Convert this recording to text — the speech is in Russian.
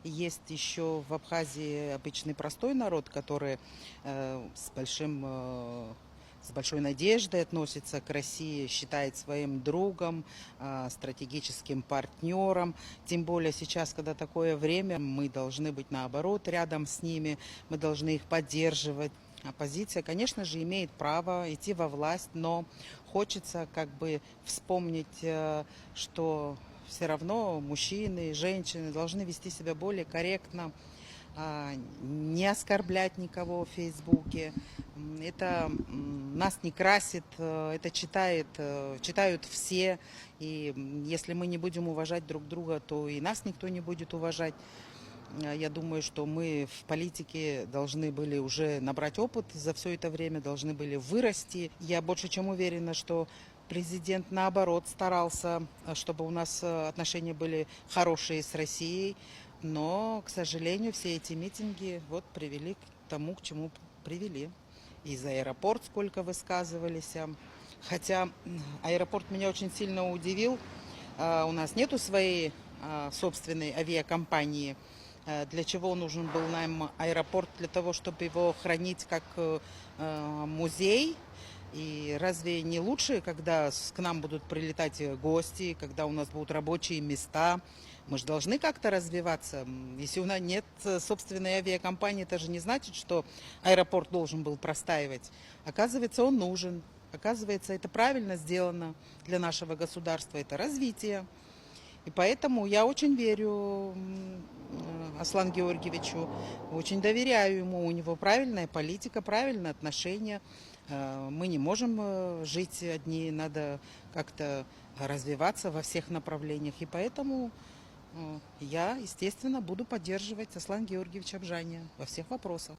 Есть еще в Абхазии обычный простой народ, который с большой надеждой относится к России, считает своим другом, стратегическим партнером. Тем более сейчас, когда такое время, мы должны быть наоборот рядом с ними, мы должны их поддерживать. Оппозиция, конечно же, имеет право идти во власть, но хочется как бы вспомнить, что все равно мужчины и женщины должны вести себя более корректно, не оскорблять никого в Фейсбуке. Это нас не красит, это читают все. И если мы не будем уважать друг друга, то и нас никто не будет уважать. Я думаю, что мы в политике должны были уже набрать опыт за все это время, должны были вырасти. Я больше чем уверена, что президент, наоборот, старался, чтобы у нас отношения были хорошие с Россией. Но, к сожалению, все эти митинги привели к тому, к чему привели. И за аэропорт сколько высказывались. Хотя аэропорт меня очень сильно удивил. У нас нету своей собственной авиакомпании. Для чего нужен был нам аэропорт? Для того, чтобы его хранить как музей. И разве не лучше, когда к нам будут прилетать гости, когда у нас будут рабочие места? Мы же должны как-то развиваться. Если у нас нет собственной авиакомпании, это же не значит, что аэропорт должен был простаивать. Оказывается, он нужен. Оказывается, это правильно сделано для нашего государства. Это развитие. И поэтому я очень верю Аслану Георгиевичу, очень доверяю ему. У него правильная политика, правильное отношение. Мы не можем жить одни, надо как-то развиваться во всех направлениях. И поэтому я, естественно, буду поддерживать Аслана Георгиевича Абжания во всех вопросах.